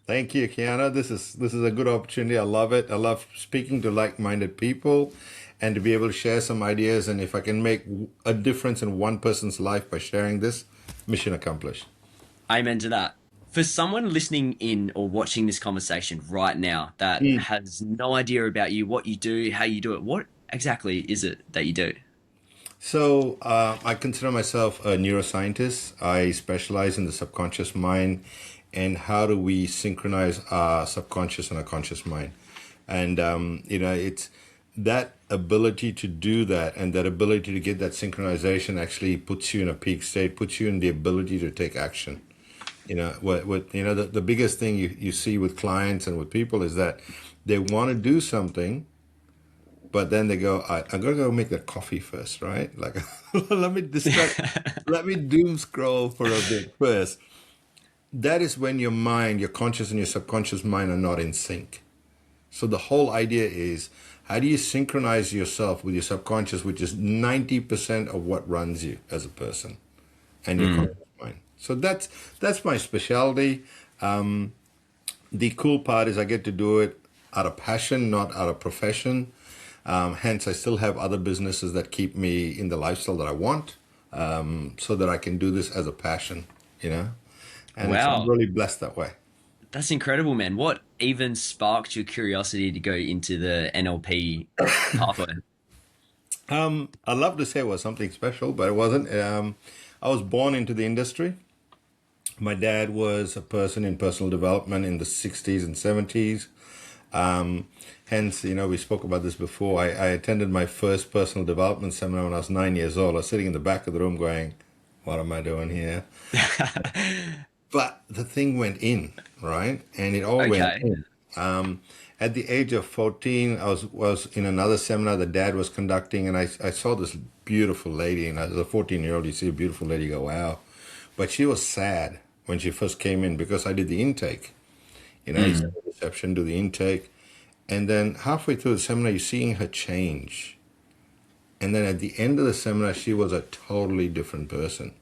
Thank you, Kiana. This is a good opportunity. I love it. I love speaking to like-minded people and to be able to share some ideas. And if I can make a difference in one person's life by sharing this, mission accomplished. Amen to that. For someone listening in or watching this conversation right now that Mm. has no idea about you, what you do, how you do it, what exactly is it that you do? So I consider myself a neuroscientist. I specialize in the subconscious mind and how do we synchronize our subconscious and our conscious mind. And it's that ability to do that, and that ability to get that synchronization actually puts you in a peak state, puts you in the ability to take action. The biggest thing you see with clients and with people is that they want to do something, but then they go, I'm gonna go make that coffee first, right? Like, let me distract, let me doom scroll for a bit first. That is when your mind, your conscious and your subconscious mind are not in sync. So the whole idea is, how do you synchronize yourself with your subconscious, which is 90% of what runs you as a person, and your Mm. conscious mind. So that's my specialty. The cool part is I get to do it out of passion, not out of profession. Hence, I still have other businesses that keep me in the lifestyle that I want, so that I can do this as a passion, you know? And I'm Wow, really blessed that way. that's incredible, man. What even sparked your curiosity to go into the NLP pathway? I'd love to say it was something special, but it wasn't. I was born into the industry. My dad was a person in personal development in the 60s and 70s. Hence, we spoke about this before. I attended my first personal development seminar when I was 9 years old. I was sitting in the back of the room going, what am I doing here? But the thing went in, right? And it all went Okay. in. At the age of 14, I was in another seminar that dad was conducting, and I saw this beautiful lady. And as a 14-year-old, you see a beautiful lady, you go, wow. But she was sad when she first came in because I did the intake. You see Mm. the reception, do the intake. And then halfway through the seminar, you're seeing her change. And then at the end of the seminar, she was a totally different person.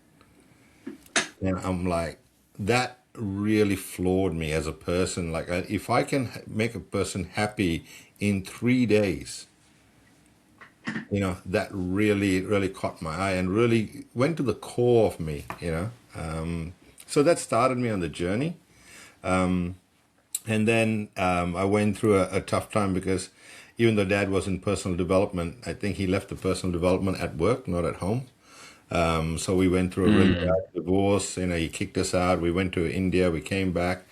And I'm like, that really floored me as a person. Like, if I can make a person happy in 3 days, that really, really caught my eye and really went to the core of me. So that started me on the journey. And then I went through a tough time because even though dad was in personal development, I think he left the personal development at work, not at home. So we went through a really Mm. bad divorce. He kicked us out. We went to India. We came back,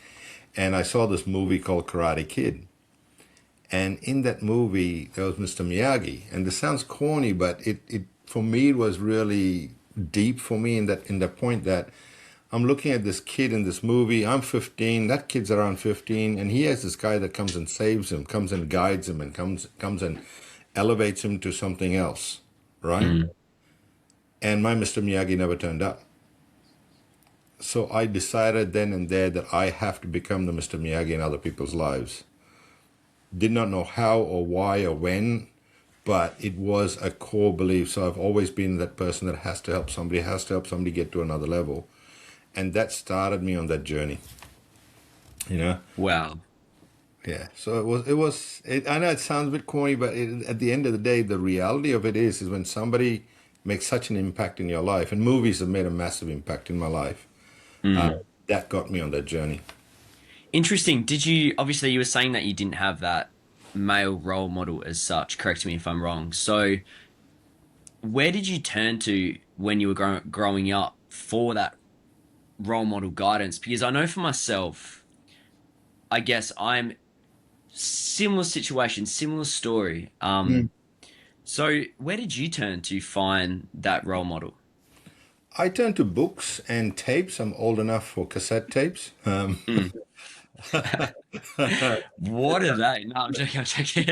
and I saw this movie called Karate Kid. And in that movie, there was Mr. Miyagi. And this sounds corny, but it for me it was really deep for me in the point that I'm looking at this kid in this movie. I'm 15. That kid's around 15, and he has this guy that comes and saves him, comes and guides him, and comes and elevates him to something else, right? Mm. And my Mr. Miyagi never turned up. So I decided then and there that I have to become the Mr. Miyagi in other people's lives. Did not know how or why or when, but it was a core belief. So I've always been that person that has to help somebody get to another level. And that started me on that journey, you know? Wow. Yeah. So I know it sounds a bit corny, but at the end of the day, the reality of it is when somebody makes such an impact in your life, and movies have made a massive impact in my life, Mm. that got me on that journey. Interesting. Did you, obviously, you were saying that you didn't have that male role model as such. Correct me if I'm wrong. So, where did you turn to when you were growing up for that role model guidance? Because I know for myself, I guess I'm similar situation, similar story. So where did you turn to find that role model? I turned to books and tapes. I'm old enough for cassette tapes. Mm. What are they? No, I'm joking. I'm joking.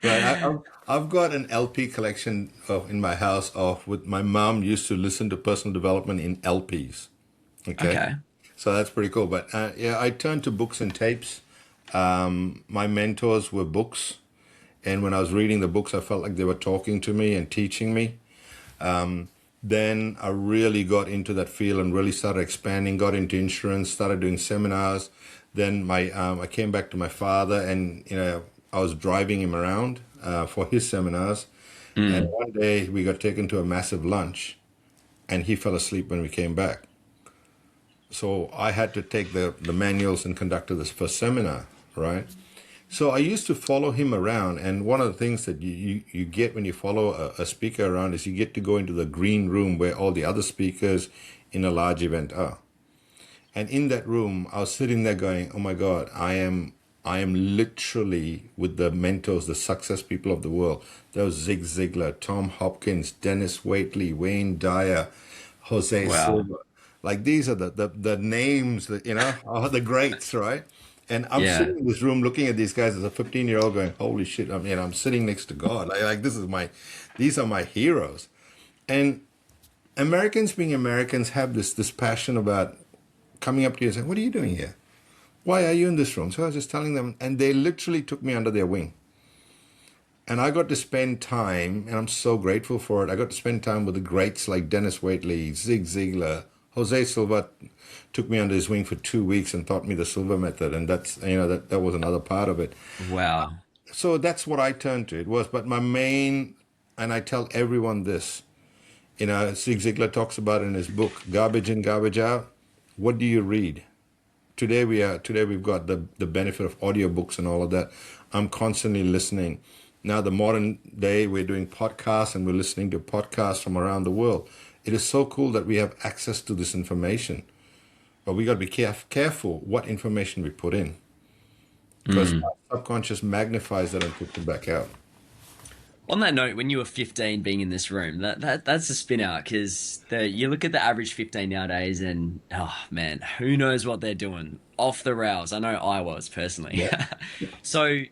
Right. I've got an LP collection in my house of with my mom used to listen to personal development in LPs. Okay. Okay. So that's pretty cool. But yeah, I turned to books and tapes. My mentors were books. And when I was reading the books, I felt like they were talking to me and teaching me. Then I really got into that field and really started expanding, got into insurance, started doing seminars. Then I came back to my father, and I was driving him around for his seminars. And Mm. one day we got taken to a massive lunch, and he fell asleep when we came back. So I had to take the manuals and conduct this first seminar, right? So I used to follow him around, and one of the things that you get when you follow a speaker around is you get to go into the green room where all the other speakers in a large event are. And in that room, I was sitting there going, "Oh my God, I am literally with the mentors, the success people of the world. There was Zig Ziglar, Tom Hopkins, Dennis Waitley, Wayne Dyer, Jose Wow. Silva. Like these are the names that are the greats, right?" And I'm Yeah. sitting in this room looking at these guys as a 15-year-old going, "Holy shit!" I'm sitting next to God. Like these are my heroes. And Americans, being Americans, have this passion about coming up to you and saying, "What are you doing here? Why are you in this room?" So I was just telling them, and they literally took me under their wing. And I got to spend time, and I'm so grateful for it. I got to spend time with the greats like Dennis Waitley, Zig Ziglar, Jose Silva took me under his wing for 2 weeks and taught me the Silva method, and that was another part of it. Wow. So that's what I turned to. It was, but my main, and I tell everyone this. Zig Ziglar talks about in his book, "Garbage in, Garbage Out." What do you read? Today we've got the benefit of audiobooks and all of that. I'm constantly listening. Now the modern day we're doing podcasts and we're listening to podcasts from around the world. It is so cool that we have access to this information, but we got to be careful what information we put in, because Mm. our subconscious magnifies that and puts it back out. On that note, when you were 15 being in this room, that's a spin out because you look at the average 15 nowadays and oh man, who knows what they're doing? Off the rails. I know I was personally. Yeah. So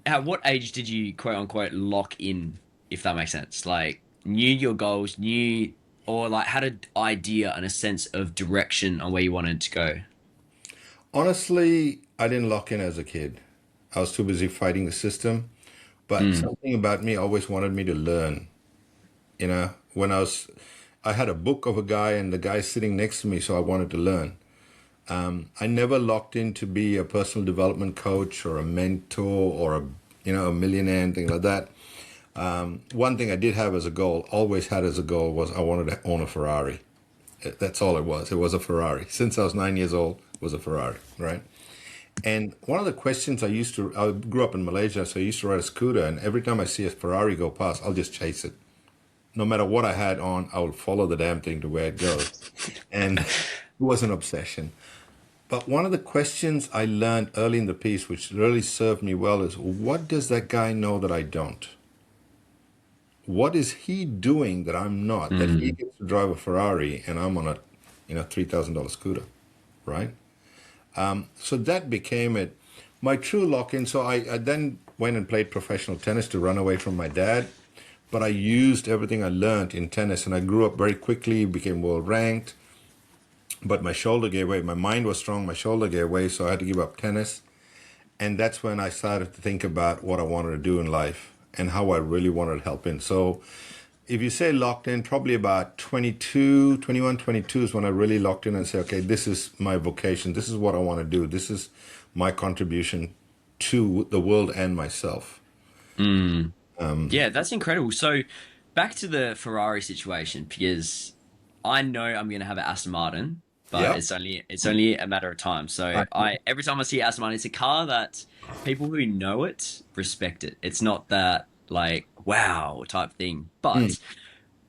at what age did you quote unquote lock in, if that makes sense? Like knew your goals, knew or like had an idea and a sense of direction on where you wanted to go? Honestly, I didn't lock in as a kid. I was too busy fighting the system. But Mm. something about me always wanted me to learn. When I had a book of a guy and the guy sitting next to me, so I wanted to learn. I never locked in to be a personal development coach or a mentor or a millionaire and things like that. One thing I did have as a goal, always had as a goal, was I wanted to own a Ferrari. That's all it was. It was a Ferrari. Since I was 9 years old, it was a Ferrari, right? And one of the questions I grew up in Malaysia, so I used to ride a scooter, and every time I see a Ferrari go past, I'll just chase it. No matter what I had on, I would follow the damn thing to where it goes. And it was an obsession. But one of the questions I learned early in the piece, which really served me well, is what does that guy know that I don't? What is he doing that I'm not? That he Mm. gets to drive a Ferrari and I'm on a, $3,000 scooter, right? So that became it. My true lock-in. So I then went and played professional tennis to run away from my dad. But I used everything I learned in tennis, and I grew up very quickly, became world ranked. But my shoulder gave way. My mind was strong. My shoulder gave way, so I had to give up tennis. And that's when I started to think about what I wanted to do in life and how I really wanted to help in. So if you say locked in, probably about 22, 21, 22 is when I really locked in and say, okay, this is my vocation. This is what I want to do. This is my contribution to the world and myself. Mm. Um, Yeah, that's incredible. So back to the Ferrari situation because I know I'm gonna have an Aston Martin, but yeah. it's only a matter of time. So I, I every time I see Aston Martin, it's a car that people who know it respect it. It's not that like wow type thing. mm, But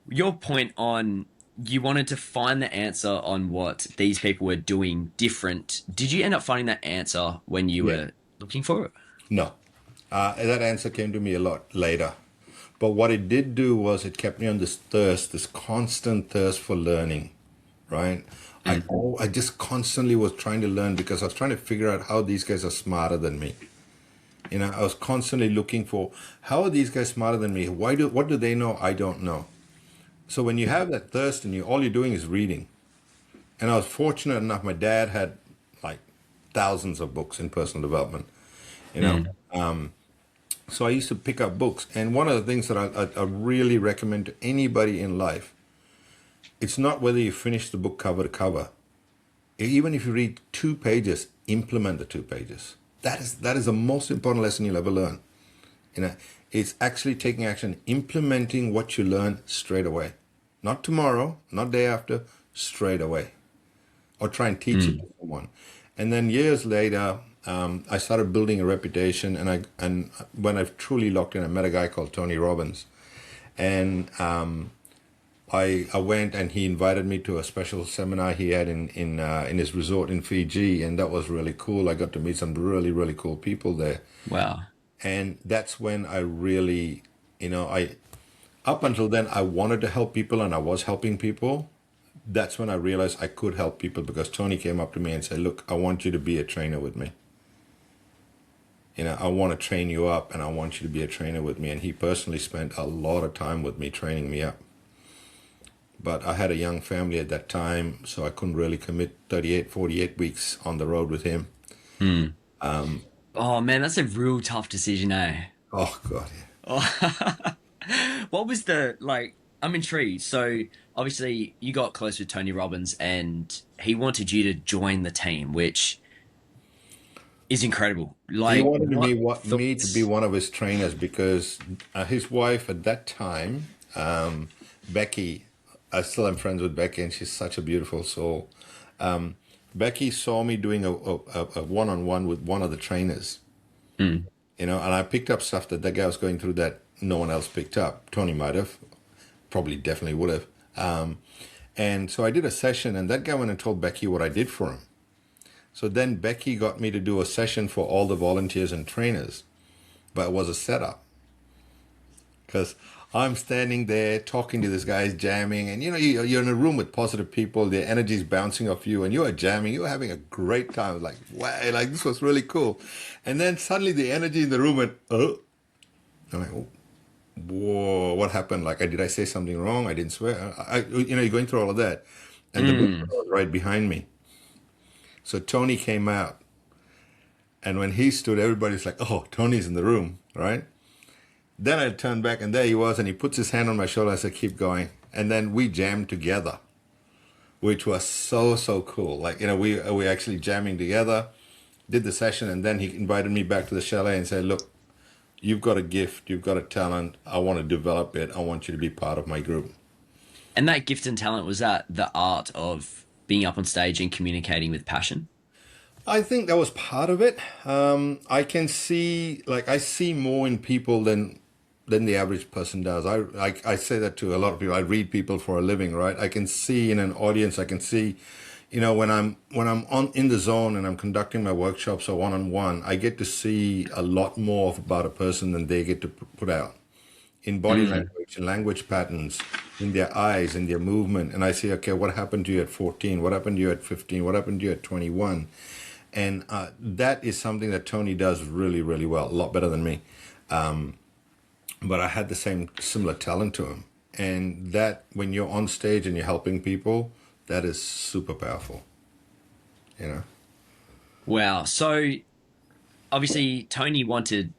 your point on you wanted to find the answer on what these people were doing different. Did you end up finding that answer when you yeah. were looking for it? No. That answer came to me a lot later. But what it did do was it kept me on this thirst, this constant thirst for learning, right? Mm. I just constantly was trying to learn because I was trying to figure out how these guys are smarter than me. I was constantly looking for how are these guys smarter than me? What do they know I don't know? So when you have that thirst and all you're doing is reading. And I was fortunate enough, my dad had like thousands of books in personal development, you know. Mm. So I used to pick up books. And one of the things that I really recommend to anybody in life, it's not whether you finish the book cover to cover. Even if you read 2 pages, implement the 2 pages. That is the most important lesson you'll ever learn. You know, it's actually taking action, implementing what you learn straight away. Not tomorrow, not day after, straight away. Or try and teach it Mm. to someone. And then years later, I started building a reputation, and when I truly locked in, I met a guy called Tony Robbins, and I went and he invited me to a special seminar he had in his resort in Fiji, and that was really cool. I got to meet some really cool people there, Wow. and that's when I really, I up until then I wanted to help people and I was helping people. That's when I realized I could help people because Tony came up to me and said, "Look, I want you to be a trainer with me. I want to train you up and I want you to be a trainer with me." And he personally spent a lot of time with me training me up. But I had a young family at that time, so I couldn't really commit 38, 48 weeks on the road with him. Mm. Um, Oh man, that's a real tough decision, eh? oh, God. Oh. What was the like? I'm intrigued. So obviously, you got close with Tony Robbins, and he wanted you to join the team, which is incredible. He Like, wanted what me to be thoughts? one of his trainers because his wife at that time, Becky, I still am friends with Becky, and she's such a beautiful soul. Um, Becky saw me doing a one-on-one with one of the trainers, Mm. and I picked up stuff that guy was going through that no one else picked up. Tony might have, probably definitely would have. And so I did a session, and that guy went and told Becky what I did for him. So then Becky got me to do a session for all the volunteers and trainers, but it was a setup because I'm standing there talking to this guy, jamming, and you're in a room with positive people, their energy's bouncing off you, and you are jamming, you're having a great time. Like, wow, like this was really cool. And then suddenly the energy in the room went, oh, I'm like, oh, whoa, what happened? Like, did I say something wrong? I didn't swear. You're going through all of that, and the book Mm. was right behind me. So Tony came out, and when he stood, everybody's like, "Oh, Tony's in the room, right?" Then I turned back, and there he was, and he puts his hand on my shoulder. I said, "Keep going," and then we jammed together, which was so cool. Like we actually jamming together, did the session, and then he invited me back to the chalet and said, "Look, you've got a gift, you've got a talent. I want to develop it. I want you to be part of my group." And that gift and talent was that the art of being up on stage and communicating with passion. I think that was part of it. I can see, like, I see more in people than the average person does. I say that to a lot of people. I read people for a living, right? I can see in an audience. I can see, when I'm on in the zone and I'm conducting my workshops or one-on-one. I get to see a lot more about a person than they get to put out in body Mm. language, in language patterns, in their eyes, in their movement. And I say, okay, what happened to you at 14? What happened to you at 15? What happened to you at 21? And that is something that Tony does really well, a lot better than me. But I had the similar talent to him. And that, when you're on stage and you're helping people, that is super powerful, you know? Wow. So obviously Tony wanted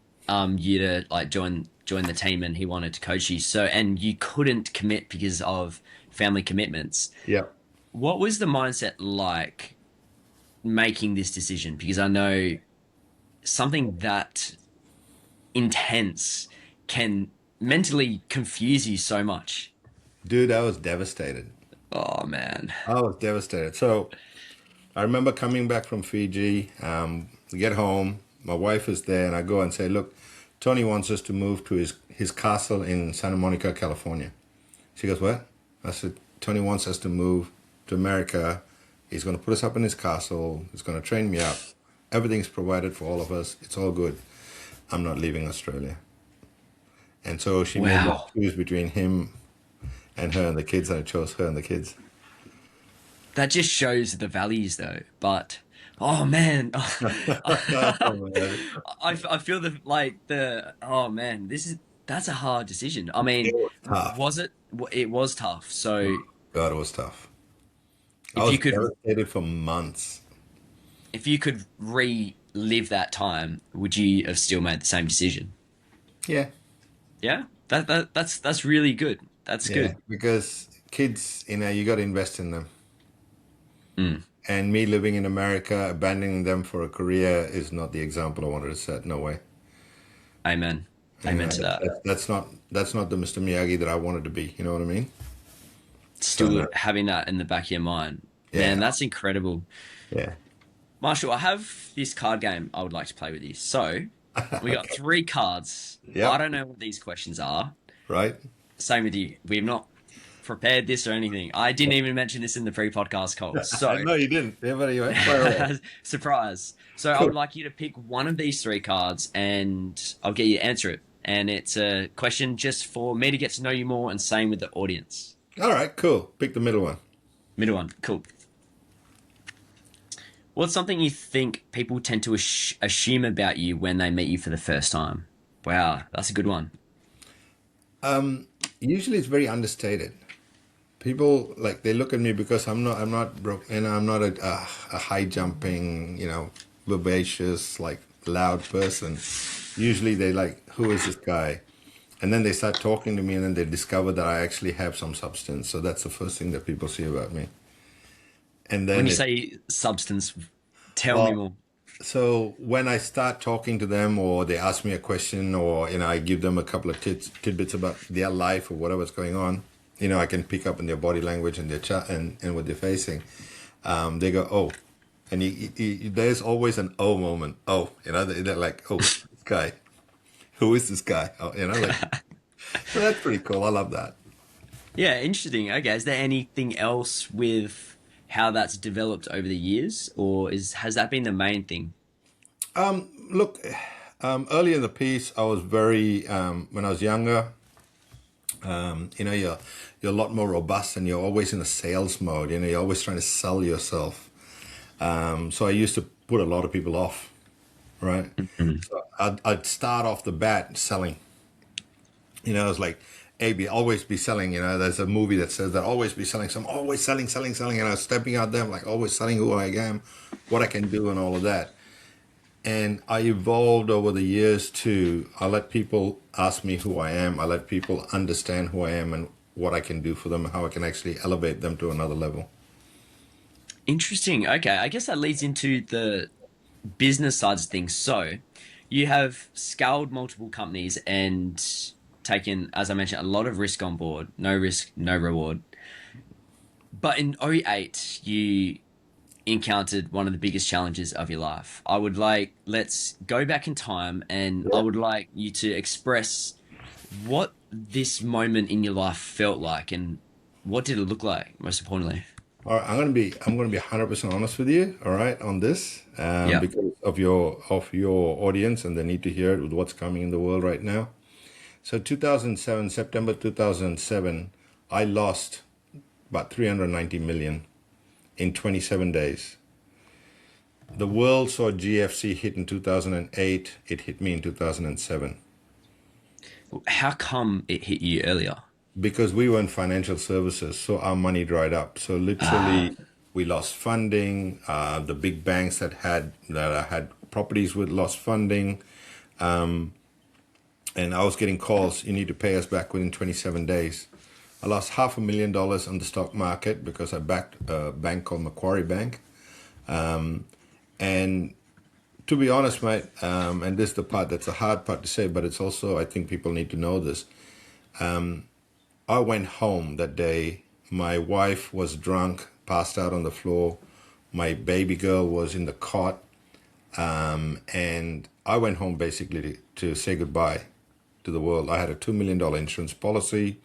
you to like join the team and he wanted to coach you. So and you couldn't commit because of family commitments. Yeah. What was the mindset like making this decision? Because I know something that intense can mentally confuse you so much. Dude, I was devastated. Oh man. I was devastated. So I remember coming back from Fiji, get home, my wife is there, and I go and say, "Look, Tony wants us to move to his castle in Santa Monica, California." She goes, "What?" I said, "Tony wants us to move to America. He's going to put us up in his castle. He's going to train me up. Everything's provided for all of us. It's all good. I'm not leaving Australia." And so she made me Wow. choose between him and her and the kids, and I chose her and the kids. That just shows the values though. But oh man. Oh, man. I feel the like the oh man, this is that's a hard decision. I It mean, was tough. was it? It was tough. So God, it was tough. I if you was could devastated for months. if you could relive that time, would you have still made the same decision? Yeah, Yeah, that's really good. That's yeah, good. because kids, you got to invest in them. Mm. And me living in America, abandoning them for a career is not the example I wanted to set. No way. Amen. And Amen to that. that's not the Mr. Miyagi that I wanted to be. You know what I mean? So Still no, having that in the back of your mind. Man, yeah, that's incredible. yeah. Marshall, I have this card game I would like to play with you. So, we got Okay. three cards. I Yep. don't know what these questions are. Right. Same with you. We've not prepared this or anything. I didn't even mention this in the pre-podcast call. So, No, you didn't. Yeah, but anyway, fire away. surprise. So, I Cool. would like you to pick one of these three cards and I'll get you to answer it. And it's a question just for me to get to know you more and same with the audience. All right. Cool. Pick the middle one. Middle one. Cool. What's something you think people tend to assume about you when they meet you for the first time? Wow, that's a good one. Usually, it's very understated. People like they look at me because I'm not broke, and I'm not a high jumping, vivacious, like loud person. Usually, they like, who is this guy? And then they start talking to me, and then they discover that I actually have some substance. So that's the first thing that people see about me. And When then you it, say substance, tell me well, more. so when I start talking to them, or they ask me a question, or I give them a couple of tidbits about their life or whatever's going on, I can pick up in their body language and their chat and what they're facing. They go, oh, and there's always an oh moment. Oh, they're like, oh, this guy, who is this guy? Oh, like so that's pretty cool. I love that. Yeah, interesting. Okay, is there anything else with how that's developed over the years, or is has that been the main thing? Look, early in the piece, I was very when I was younger. You're a lot more robust, and you're always in a sales mode. You're always trying to sell yourself. So I used to put a lot of people off, right? So I'd start off the bat selling. It's like, hey, always be selling. There's a movie that says that always be selling. So I'm always selling, selling, selling. And I was stepping out there, like always selling who I am, what I can do, and all of that. And I evolved over the years to I let people ask me who I am. I let people understand who I am and what I can do for them, and how I can actually elevate them to another level. Interesting. Okay, I guess that leads into the business sides of things. So, you have scaled multiple companies and taken, as I mentioned, a lot of risk on board. No risk, no reward. But in '08, you encountered one of the biggest challenges of your life. I would like, let's go back in time and I would like you to express what this moment in your life felt like and what did it look like, most importantly. All right, I'm gonna be 100% honest with you. All right, on this, Yeah. because of your audience, and they need to hear it with what's coming in the world right now. So 2007, September 2007, I lost about 390 million in 27 days. The world saw GFC hit in 2008. It hit me in 2007 How come it hit you earlier? because we were in financial services, so our money dried up. So Ah, literally, we lost funding. The big banks that I had properties with lost funding, and I was getting calls. You need to pay us back within 27 days. I lost $500,000 on the stock market because I backed a bank called Macquarie Bank. And to be honest, mate, and this is the part that's a hard part to say, but it's also, I think people need to know this. I went home that day. My wife was drunk, passed out on the floor. My baby girl was in the cot. And I went home basically to say goodbye to the world. I had a $2 million insurance policy.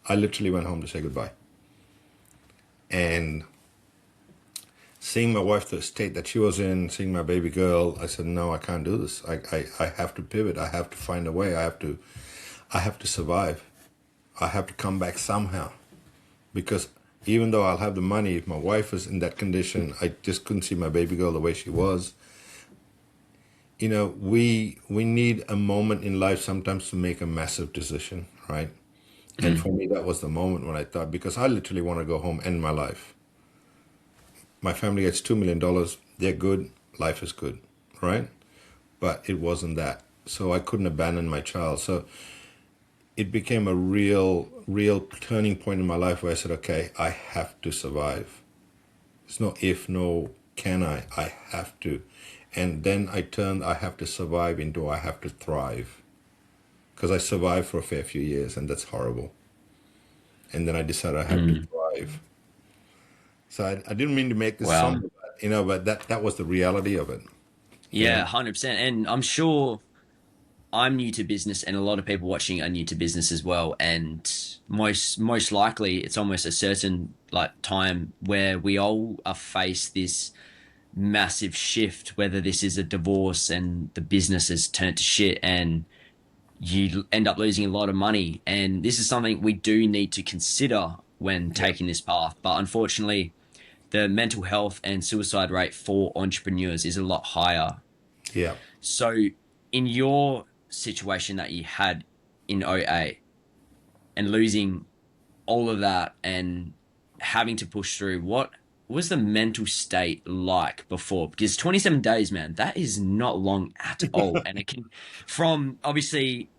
I literally went home to say goodbye. And seeing my wife, the state that she was in, seeing my baby girl, I said, no, I can't do this. I have to pivot. I have to find a way. I have to survive. I have to come back somehow. Because even though I'll have the money, if my wife is in that condition, I just couldn't see my baby girl the way she was. We need a moment in life sometimes to make a massive decision, right? And mm, for me, that was the moment when I thought, because I literally want to go home, end my life. My family gets $2 million. They're good. Life is good, right? But it wasn't that. So I couldn't abandon my child. So it became a real turning point in my life where I said, okay, I have to survive. There's no if, no can I. I have to. And then I turned I have to survive into I have to thrive. Because I survived for a fair few years, and that's horrible. And then I decided I have to Mm. thrive. So I didn't mean to make this Wow. somber, but that was the reality of it. You Yeah, know, 100%. And I'm sure I'm new to business, and a lot of people watching are new to business as well. And most likely, it's almost a certain like time where we all are faced this massive shift, whether this is a divorce and the business has turned to shit and you end up losing a lot of money. And this is something we do need to consider when yeah, taking this path. But unfortunately, the mental health and suicide rate for entrepreneurs is a lot higher. yeah. So, in your situation that you had in '08 and losing all of that and having to push through, what was the mental state like before? Because 27 days, man, that is not long at all. And it can, from obviously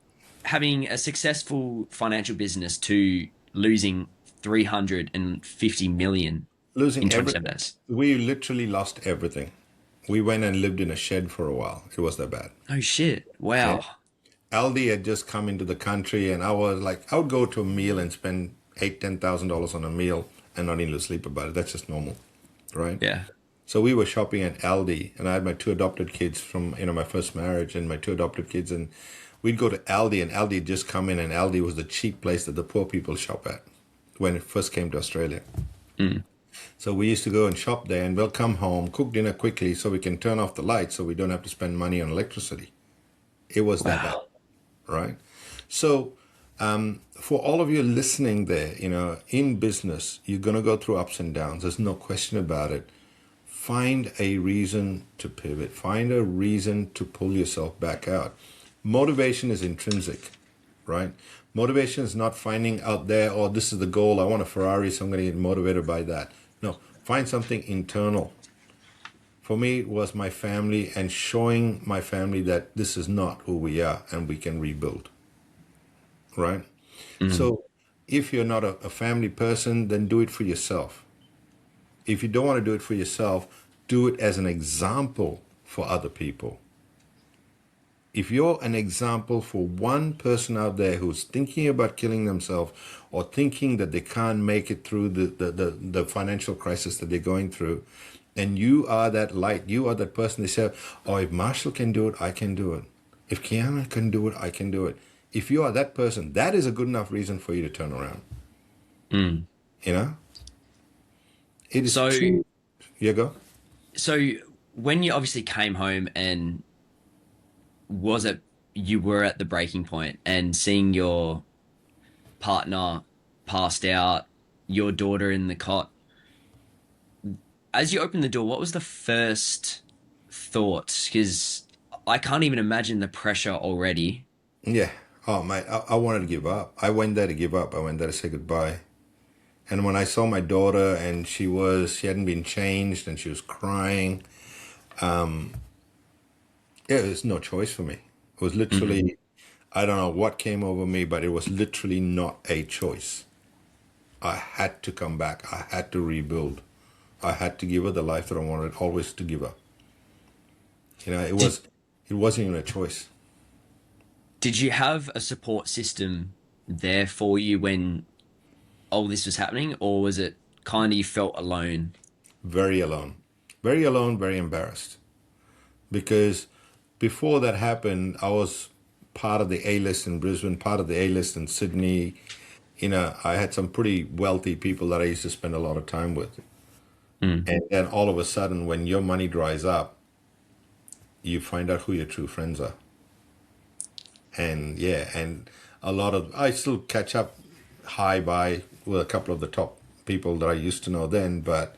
having a successful financial business to losing 350 million in Losing 27 everything. days. We literally lost everything. We went and lived in a shed for a while. It was that bad. Oh shit. Yeah. Wow. Aldi had just come into the country, and I was like, I would go to a meal and spend $10,000 on a meal and not even sleep about it. That's just normal, right? Yeah. So we were shopping at Aldi, and I had my two adopted kids from my first marriage, and my two adopted kids, and we'd go to Aldi, and Aldi had just come in, and Aldi was the cheap place that the poor people shop at when it first came to Australia. Mm. So we used to go and shop there, and we'll come home, cook dinner quickly, so we can turn off the lights, so we don't have to spend money on electricity. It was that bad, Wow. right? So for all of you listening there, in business, you're going to go through ups and downs. There's no question about it. Find a reason to pivot. Find a reason to pull yourself back out. Motivation is intrinsic, right? Motivation is not finding out there, oh, this is the goal. I want a Ferrari, so I'm going to get motivated by that. No, find something internal. For me, it was my family and showing my family that this is not who we are and we can rebuild, right? Mm. So if you're not a family person, then do it for yourself. If you don't want to do it for yourself, do it as an example for other people. If you're an example for one person out there who's thinking about killing themselves or thinking that they can't make it through the financial crisis that they're going through, and you are that light, you are that person, they say, oh, if Marshall can do it, I can do it. If Kiana can do it, I can do it. If you are that person, that is a good enough reason for you to turn around. Mm. You know? It is So, true. You go. so when you obviously came home and was it you were at the breaking point and seeing your partner passed out, your daughter in the cot, as you opened the door, what was the first thought? Because I can't even imagine the pressure already. Yeah. Oh, my, I wanted to give up. I went there to give up. I went there to say goodbye. And when I saw my daughter and she hadn't been changed and she was crying, yeah, there's no choice for me. It was Mm. literally, I don't know what came over me, but it was literally not a choice. I had to come back. I had to rebuild. I had to give her the life that I wanted always to give her. Did It wasn't even a choice. did you have a support system there for you when all this was happening, or was it kind of you felt alone? Very alone. Very alone, very embarrassed. Because before that happened, I was part of the A list in Brisbane, part of the A list in Sydney. I had some pretty wealthy people that I used to spend a lot of time with. Mm. And then all of a sudden, when your money dries up, you find out who your true friends are. And yeah, and I still catch up high by with a couple of the top people that I used to know then, but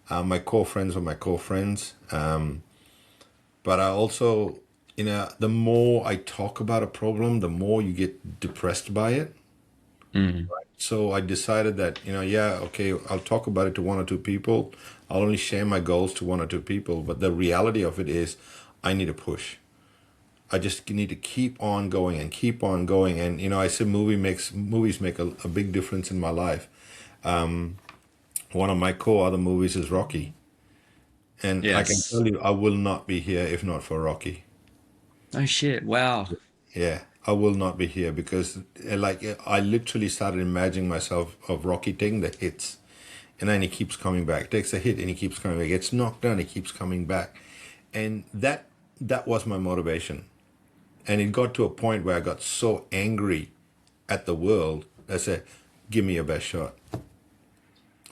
my core friends were my core friends. But I also, the more I talk about a problem, the more you get depressed by it. Mm. So I decided that, yeah, okay, I'll talk about it to one or two people. I'll only share my goals to one or two people. But the reality of it is, I need a push. I just need to keep on going and keep on going. And, I said movies make a big difference in my life. One of my core other movies is Rocky. And I can Yes. tell you, I will not be here if not for Rocky. Oh shit. Wow. Yeah, I will not be here because, I literally started imagining myself of Rocky taking the hits, and then he keeps coming back. Takes a hit and he keeps coming back. Gets knocked down, he keeps coming back, and that was my motivation. And it got to a point where I got so angry at the world. I said, "Give me your best shot.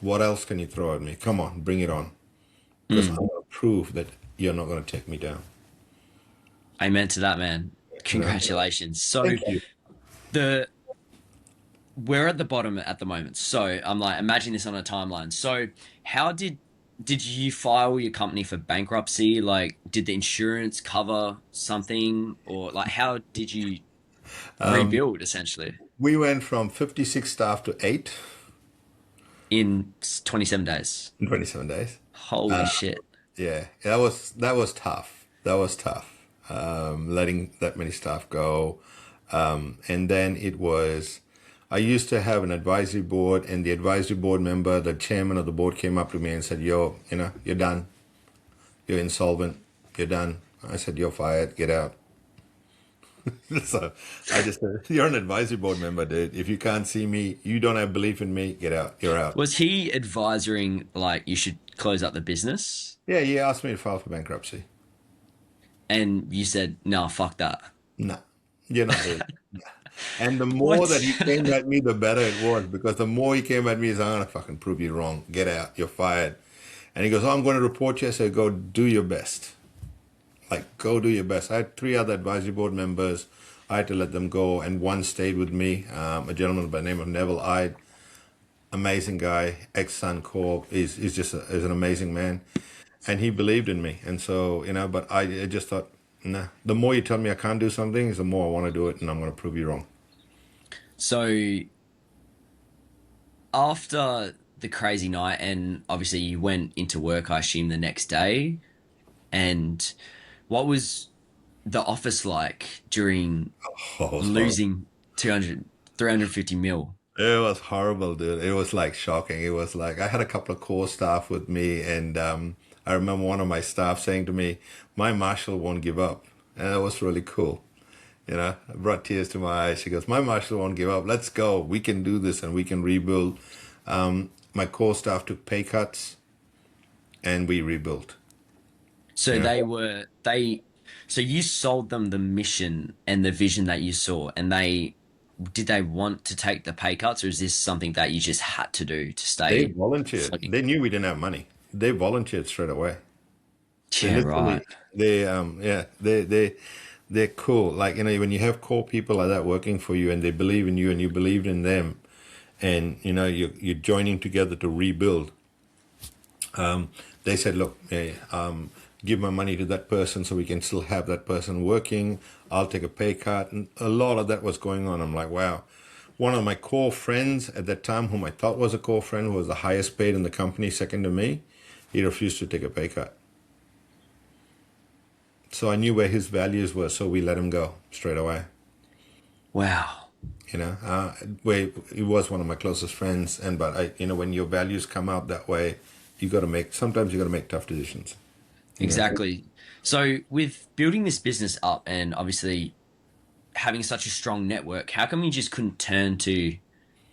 What else can you throw at me? Come on, bring it on, because I Mm. want to prove that you're not going to take me down." Amen to that, man. You know? Congratulations. So Thank you. the we're at the bottom at the moment. So I'm like, imagine this on a timeline. So how did you file your company for bankruptcy? Like, did the insurance cover something, or like, how did you rebuild essentially We went from 56 staff to 8 in 27 days? in 27 days. Holy shit. Yeah, that was tough. That was tough. Letting that many staff go, and then it was. I used to have an advisory board, and the advisory board member, the chairman of the board, came up to me and said, "Yo, you're done. You're insolvent. You're done." I said, "You're fired. Get out." So I just said, "You're an advisory board member, dude. If you can't see me, you don't have belief in me. Get out. You're out." Was he advising like you should close up the business? Yeah, he asked me to file for bankruptcy. And you said, no, fuck that. No, you're not doing it. No. And the more that he What? came at me, the better it was because the more he came at me, he's, "I'm gonna fucking prove you wrong. Get out. You're fired." And he goes, "Oh, I'm going to report you." I said, "Go do your best. Like, go do your best." I had 3 other advisory board members. I had to let them go, and one stayed with me. A gentleman by the name of Neville Ide, amazing guy, ex-Sun Corp. He's just is an amazing man, and he believed in me. And so, but I just thought, nah. The more you tell me I can't do something, is the more I want to do it, and I'm going to prove you wrong. So after the crazy night, and obviously you went into work, I assume, the next day. And what was the office like during Oh, it was horrible. losing 200, 350 mil? It was horrible, dude. It was like shocking. It was like I had a couple of core staff with me, and I remember one of my staff saying to me, "My marshal won't give up," and that was really cool. It brought tears to my eyes. She goes, "My marshal won't give up. Let's go. We can do this, and we can rebuild." My core staff took pay cuts, and we rebuilt. So You know, so you sold them the mission and the vision that you saw, and did they want to take the pay cuts, or is this something that you just had to do to they stay volunteered. floating? They knew we didn't have money. They volunteered straight away. They Yeah, right. literally, yeah, they're cool. Like, when you have core people like that working for you and they believe in you and you believed in them, and you're joining together to rebuild. They said, "Look, hey, give my money to that person so we can still have that person working. I'll take a pay cut." And a lot of that was going on. I'm like, wow. One of my core friends at that time, whom I thought was a core friend, who was the highest paid in the company, second to me, he refused to take a pay cut. So I knew where his values were, so we let him go straight away. Wow. Where he was one of my closest friends, and but when your values come out that way, sometimes you got to make tough decisions. You know, Exactly. So with building this business up and obviously having such a strong network, how come you just couldn't turn to,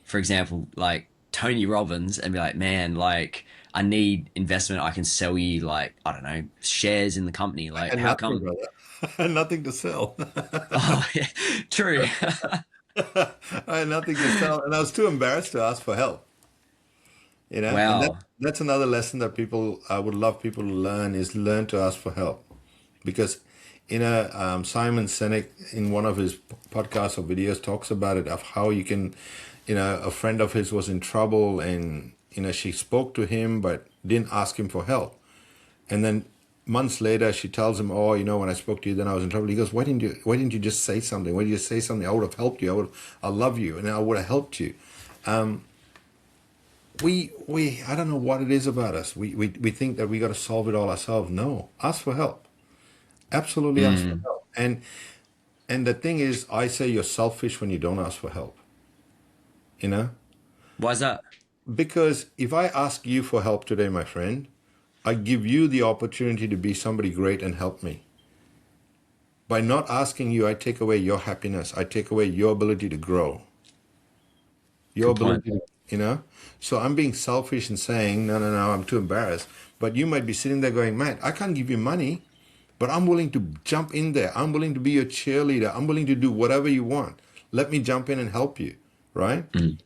for example, like Tony Robbins and be like, man, like I need investment. I can sell you like, I don't know, shares in the company. Like and how nothing, come? brother, nothing to sell. Oh, yeah, true. I had nothing to sell, and I was too embarrassed to ask for help. And Wow. that's another lesson that I would love people to learn is learn to ask for help, because Simon Sinek in one of his podcasts or videos talks about it of how you can, a friend of his was in trouble, and she spoke to him but didn't ask him for help, and then months later she tells him, "Oh, when I spoke to you, then I was in trouble." He goes, "Why didn't you just say something? Why did you say something? I would have helped you. I love you, and I would have helped you." We I don't know what it is about us. We think that we got to solve it all ourselves. No, ask for help. Absolutely ask for Mm. help. And the thing is, I say you're selfish when you don't ask for help. You know, Why's that? Because if I ask you for help today, my friend, I give you the opportunity to be somebody great and help me. By not asking you, I take away your happiness. I take away your ability to grow, your Good point. ability to, So I'm being selfish and saying, no, no, no, I'm too embarrassed. But you might be sitting there going, man, I can't give you money, but I'm willing to jump in there. I'm willing to be your cheerleader. I'm willing to do whatever you want. Let me jump in and help you, right? Mm.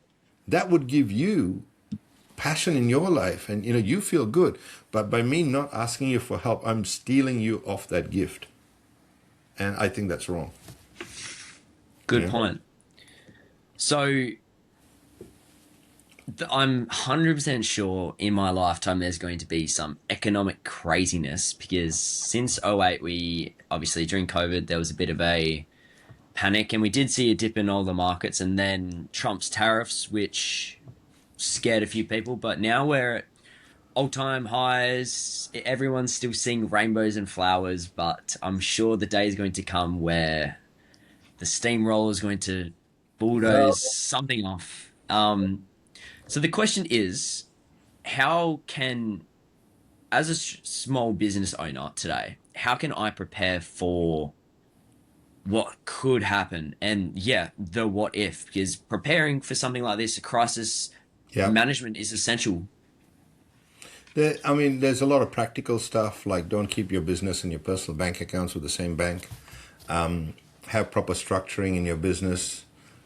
That would give you passion in your life, and you feel good. But by me not asking you for help, I'm stealing you off that gift, and I think that's wrong. Good Yeah. point. So I'm 100% sure in my lifetime there's going to be some economic craziness because since '08, we obviously during COVID, there was a bit of a panic and we did see a dip in all the markets and then Trump's tariffs, which scared a few people. But now we're at all time highs. Everyone's still seeing rainbows and flowers, but I'm sure the day is going to come where the steamroller is going to bulldoze Well, something off. So the question is, how can, as a small business owner today, how can I prepare for what could happen? And yeah, the what if, because preparing for something like this, a crisis yeah. management is essential. I mean, there's a lot of practical stuff like don't keep your business and your personal bank accounts with the same bank. Have proper structuring in your business.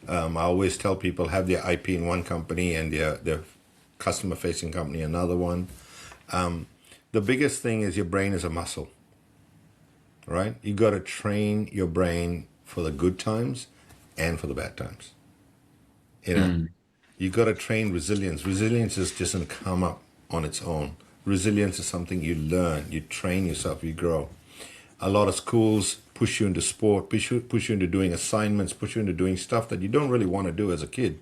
I always tell people have their IP in one company and their customer facing company another one. The biggest thing is your brain is a muscle, right? You got to train your brain for the good times and for the bad times. You know, Mm, you got to train resilience. Resilience just doesn't come up on its own. Resilience is something you learn, you train yourself, you grow. A lot of schools push you into sport, push you into doing assignments, push you into doing stuff that you don't really want to do as a kid.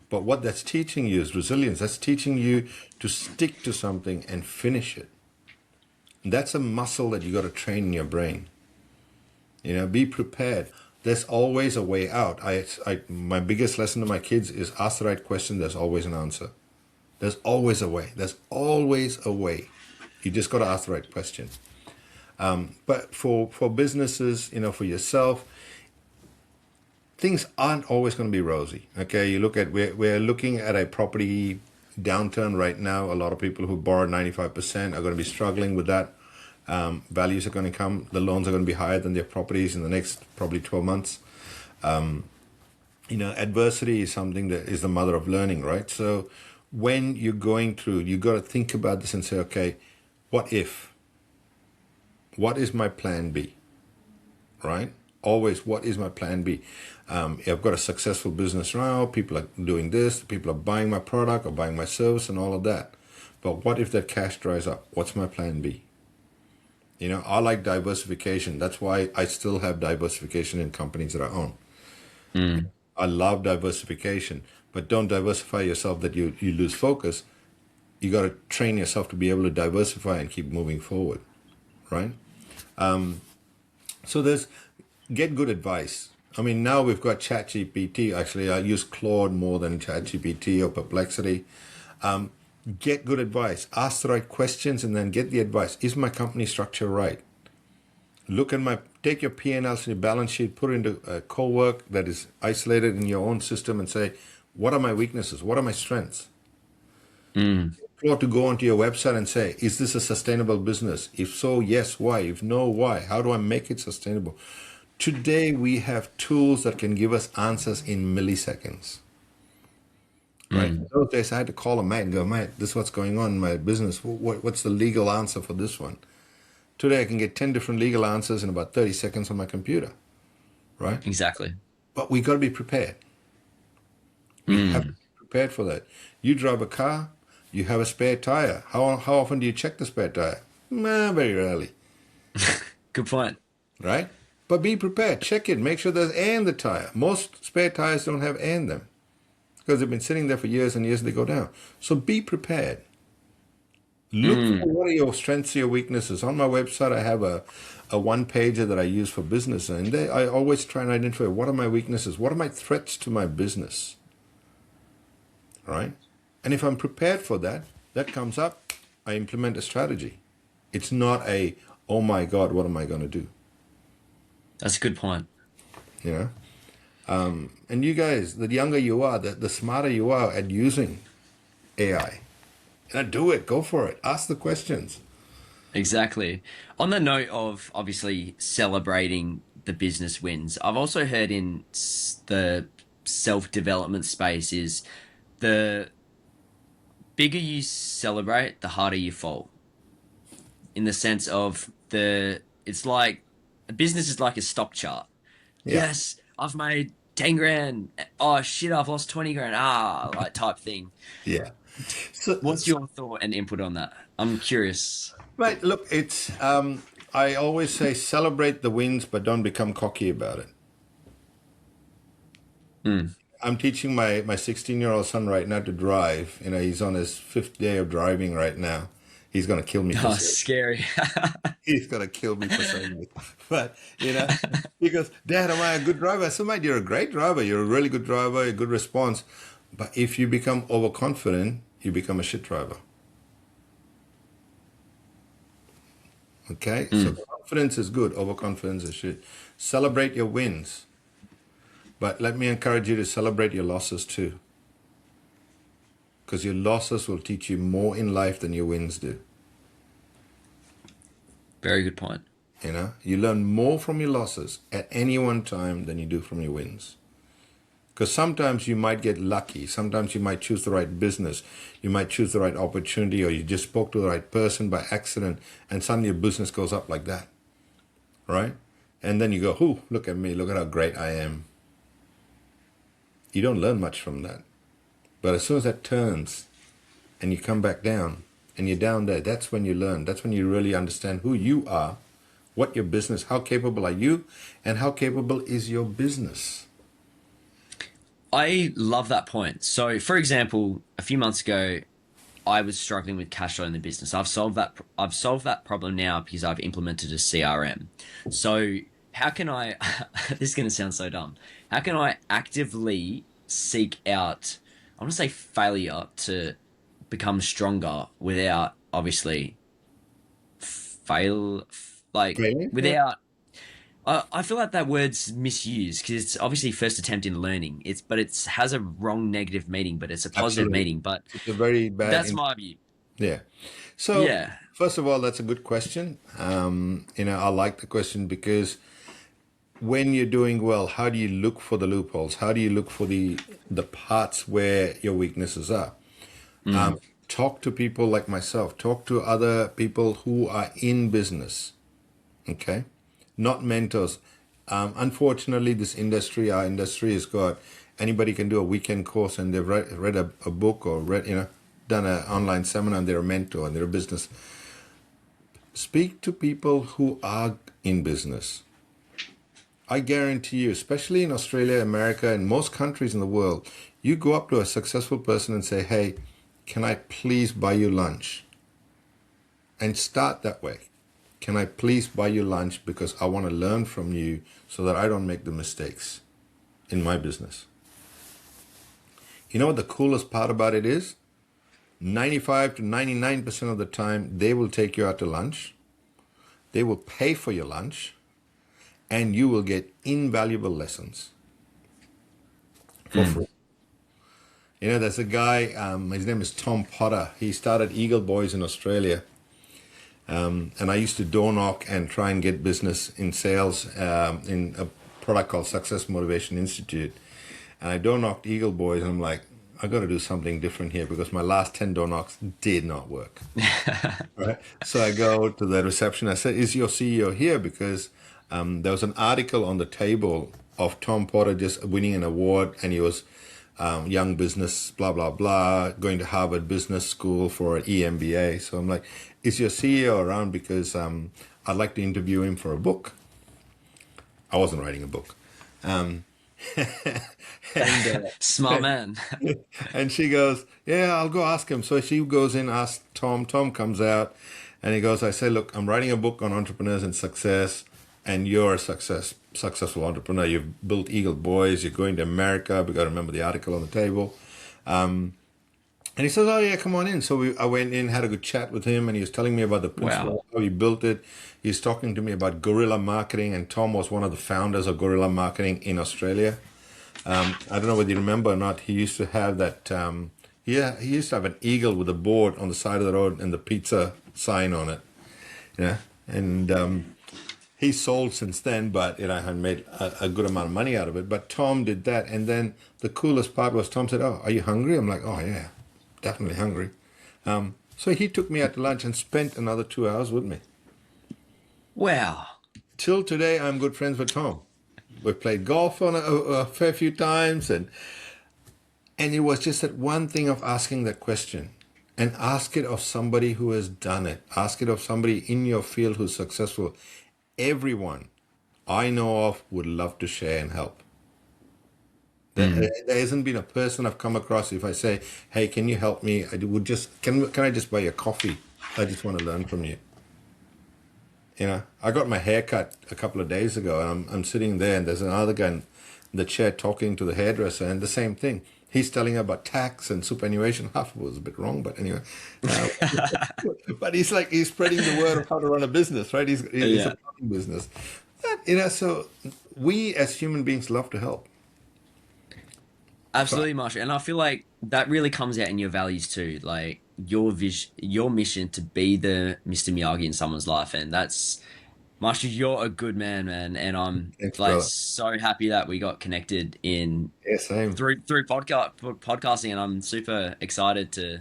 But what that's teaching you is resilience. That's teaching you to stick to something and finish it. And that's a muscle that you got to train in your brain. Be prepared. There's always a way out. My biggest lesson to my kids is ask the right question. There's always an answer. There's always a way. There's always a way. You just got to ask the right question. But for businesses, for yourself, things aren't always going to be rosy. Okay, we're looking at a property downturn right now. A lot of people who borrowed 95% are going to be struggling with that. Values are going to come. The loans are going to be higher than their properties in the next probably 12 months. Adversity is something that is the mother of learning, right? So when you're going through, you got to think about this and say, okay, what if? What is my plan B? Right? Always, what is my plan B? I've got a successful business now. People are doing this. People are buying my product or buying my service and all of that. But what if that cash dries up? What's my plan B? I like diversification. That's why I still have diversification in companies that I own. mm, I love diversification, but don't diversify yourself that you lose focus. You got to train yourself to be able to diversify and keep moving forward, right? So get good advice. I mean, now we've got ChatGPT. Actually, I use Claude more than ChatGPT or Perplexity. Get good advice. Ask the right questions and then get the advice. Is my company structure right? Take your P&Ls and your balance sheet, put it into a co-work that is isolated in your own system and say, what are my weaknesses? What are my strengths? mm. Or to go onto your website and say, is this a sustainable business? If so, yes, why? If no, why? How do I make it sustainable? Today, we have tools that can give us answers in milliseconds, right? In Mm. those days, I had to call a mate and go, mate, this is what's going on in my business. What's the legal answer for this one? Today, I can get 10 different legal answers in about 30 seconds on my computer, right? Exactly. But we got to be prepared. We have to Mm. be prepared for that. You drive a car, you have a spare tire. How often do you check the spare tire? Very rarely, Good point. right? But be prepared. Check it. Make sure there's air in the tire. Most spare tires don't have air in them because they've been sitting there for years and years and they go down. So be prepared. Look for Mm. what are your strengths, your weaknesses. On my website, I have a one pager that I use for business. And I always try and identify what are my weaknesses? What are my threats to my business? Right? And if I'm prepared for that, that comes up, I implement a strategy. It's not a, oh my God, what am I going to do? That's a good point. You know? And you guys, the younger you are, the smarter you are at using AI. Do it. Go for it. Ask the questions. Exactly. On the note of obviously celebrating the business wins, I've also heard in the self-development space is the bigger you celebrate, the harder you fall. In the sense of it's like a business is like a stock chart. Yeah. Yes, I've made 10 grand. Oh shit, I've lost 20 grand. Ah, like type thing. Yeah. So, What's your thought and input on that? I'm curious. right. Look, it's, I always say celebrate the wins, but don't become cocky about it. Mm. I'm teaching my 16-year-old son right now to drive. He's on his fifth day of driving right now. He's going to kill me for Oh, saying scary. he's going to kill me for saying it. But, he goes, Dad, am I a good driver? I said, mate, you're a great driver. You're a really good driver, a good response. But if you become overconfident, you become a shit driver. Okay? So Mm. confidence is good. Overconfidence is shit. Celebrate your wins. But let me encourage you to celebrate your losses too. Because your losses will teach you more in life than your wins do. Very good point. You learn more from your losses at any one time than you do from your wins. Because sometimes you might get lucky. Sometimes you might choose the right business. You might choose the right opportunity, or you just spoke to the right person by accident, and suddenly your business goes up like that. Right? And then you go, "Ooh, look at me. Look at how great I am." You don't learn much from that. But as soon as that turns and you come back down and you're down there, that's when you learn. That's when you really understand who you are, what your business, how capable are you, and how capable is your business. I love that point. So, for example, a few months ago, I was struggling with cash flow in the business. I've solved that. I've solved that problem now because I've implemented a CRM. So, how can I? This is going to sound so dumb. How can I actively seek out? I want to say failure to become stronger without obviously fail, like Really? Yeah. without. I feel like that word's misused because it's obviously first attempt in learning. But it has a wrong negative meaning, but it's a positive Absolutely. meaning. But It's a very bad. that's my view. Yeah. So, Yeah. first of all, that's a good question. I like the question because when you're doing well, how do you look for the loopholes? How do you look for the parts where your weaknesses are? Mm. Talk to people like myself. Talk to other people who are in business. Okay, not mentors. Unfortunately, our industry has got anybody can do a weekend course and they've read a book or done an online seminar and they're a mentor and they're a business. Speak to people who are in business. I guarantee you, especially in Australia, America, and most countries in the world, you go up to a successful person and say, "Hey, can I please buy you lunch?" And start that way. Can I please buy you lunch because I want to learn from you so that I don't make the mistakes in my business? You know what the coolest part about it is? 95 to 99% of the time, they will take you out to lunch. They will pay for your lunch and you will get invaluable lessons for Mm. free. There's a guy, his name is Tom Potter. He started Eagle Boys in Australia. And I used to door knock and try and get business in sales in a product called Success Motivation Institute. And I door knocked Eagle Boys, and I'm like, I got to do something different here because my last 10 door knocks did not work. Right? So I go to the reception. I said, "Is your CEO here?" Because there was an article on the table of Tom Potter just winning an award, and he was young business, blah, blah, blah, going to Harvard Business School for an EMBA. So I'm like, "Is your CEO around? Because I'd like to interview him for a book." I wasn't writing a book. Um, and Smart man. and she goes, "Yeah, I'll go ask him." So she goes in, asks Tom. Tom comes out, and he goes, "I say, look, I'm writing a book on entrepreneurs and success, and you're a successful entrepreneur. You've built Eagle Boys. You're going to America. We got to remember the article on the table. And he says, "Oh yeah, come on in." So I went in, had a good chat with him, and he was telling me about the Wow. principle, how he built it. He's talking to me about guerrilla marketing, and Tom was one of the founders of guerrilla marketing in Australia. I don't know whether you remember or not. He used to have that. Yeah, he used to have an eagle with a board on the side of the road and the pizza sign on it. Yeah, and he sold since then, but I made a good amount of money out of it. But Tom did that, and then the coolest part was Tom said, "Oh, are you hungry?" I'm like, "Oh yeah, definitely hungry." So he took me out to lunch and spent another 2 hours with me. Wow. Till today, I'm good friends with Tom. We've played golf on a fair few times, and it was just that one thing of asking that question, and ask it of somebody who has done it. Ask it of somebody in your field who's successful. Everyone I know of would love to share and help. Mm. There hasn't been a person I've come across. If I say, "Hey, can you help me?" I would just can I just buy you a coffee? I just want to learn from you. I got my hair cut a couple of days ago, and I'm sitting there, and there's another guy in the chair talking to the hairdresser, and the same thing. He's telling her about tax and superannuation. Half of it was a bit wrong, but anyway. Uh, but he's spreading the word of how to run a business, right? It's a Yeah. plumbing business. So we as human beings love to help. So Absolutely, Marsha. And I feel like that really comes out in your values too. Like your mission to be the Mr. Miyagi in someone's life. And that's, Marsha, you're a good man, man. And I'm thanks, like brother. so happy that we got connected in Yeah, same. through podcasting. And I'm super excited to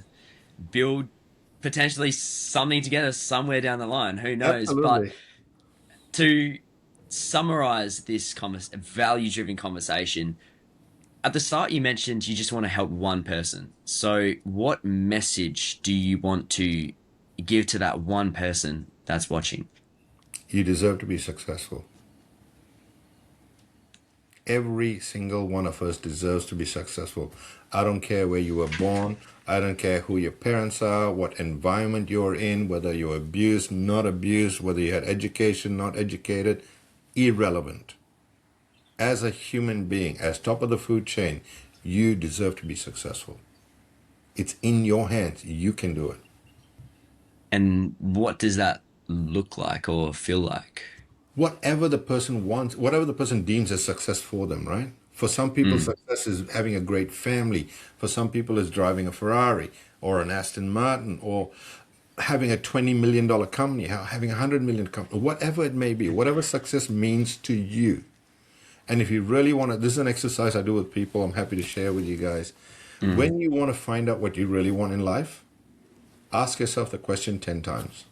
build potentially something together somewhere down the line. Who knows? But Absolutely. to summarize this value driven conversation, at the start you mentioned you just want to help one person. So what message do you want to give to that one person that's watching? You deserve to be successful. Every single one of us deserves to be successful. I don't care where you were born. I don't care who your parents are, what environment you're in, whether you're abused, not abused, whether you had education, not educated. Irrelevant. As a human being, as top of the food chain, you deserve to be successful. It's in your hands. You can do it. And what does that look like or feel like? Whatever the person wants, whatever the person deems as success for them, right? For some people, Mm, success is having a great family. For some people, it's driving a Ferrari or an Aston Martin or having a $20 million company, having a $100 million company, whatever it may be, whatever success means to you. And if you really want to, this is an exercise I do with people. I'm happy to share with you guys. mm, When you want to find out what you really want in life, ask yourself the question 10 times.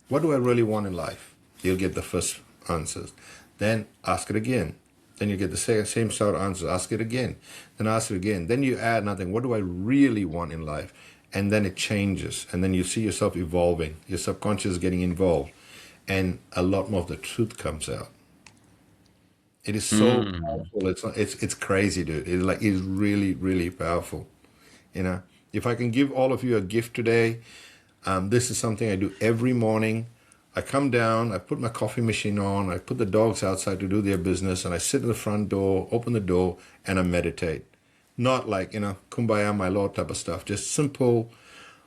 What do I really want in life? You'll get the first answers. Then ask it again. Then you get the same sort of answers. Ask it again. Then ask it again. Then you add nothing. What do I really want in life? And then it changes. And then you see yourself evolving. Your subconscious is getting involved. And a lot more of the truth comes out. It is so mm. powerful. It's crazy, dude. It's really, really powerful. You know, if I can give all of you a gift today, this is something I do every morning. I come down, I put my coffee machine on, I put the dogs outside to do their business, and I sit at the front door, open the door, and I meditate. Not like, kumbaya, my Lord type of stuff. Just simple.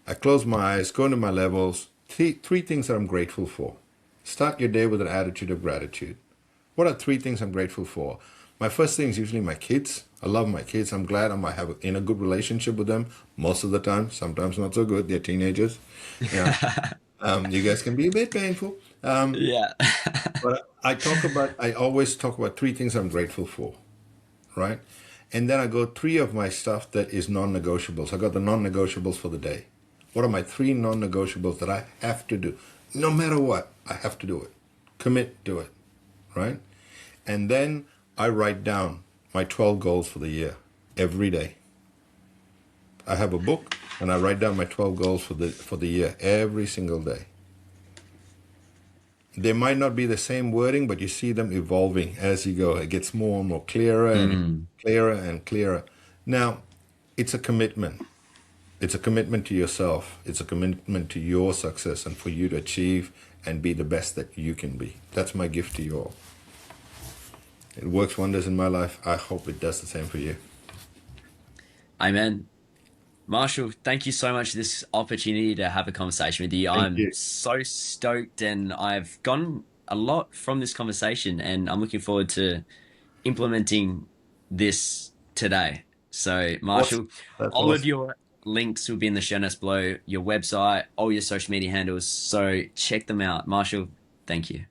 I close my eyes, go into my levels. Three things that I'm grateful for. Start your day with an attitude of gratitude. What are three things I'm grateful for? My first thing is usually my kids. I love my kids. I'm glad I might have in a good relationship with them most of the time. Sometimes not so good. They're teenagers. Yeah. You guys can be a bit painful. Yeah. But I always talk about three things I'm grateful for, right? And then I go three of my stuff that is non-negotiables. I got the non-negotiables for the day. What are my three non-negotiables that I have to do? No matter what, I have to do it. Commit, do it, right? And then I write down my 12 goals for the year every day. I have a book and I write down my 12 goals for the year every single day. They might not be the same wording, but you see them evolving as you go. It gets more and more clearer and Mm. clearer and clearer. Now, it's a commitment. It's a commitment to yourself. It's a commitment to your success and for you to achieve and be the best that you can be. That's my gift to you all. It works wonders in my life. I hope it does the same for you. Amen. Marshall, thank you so much for this opportunity to have a conversation with you. Thank I'm you. so stoked and I've gotten a lot from this conversation and I'm looking forward to implementing this today. So, Awesome. Marshall, That's all of awesome. your links will be in the show notes below, your website, all your social media handles. So, check them out. Marshall, thank you.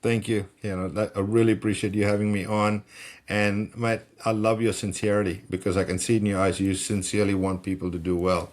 Thank you. I really appreciate you having me on. And Matt, I love your sincerity because I can see in your eyes you sincerely want people to do well.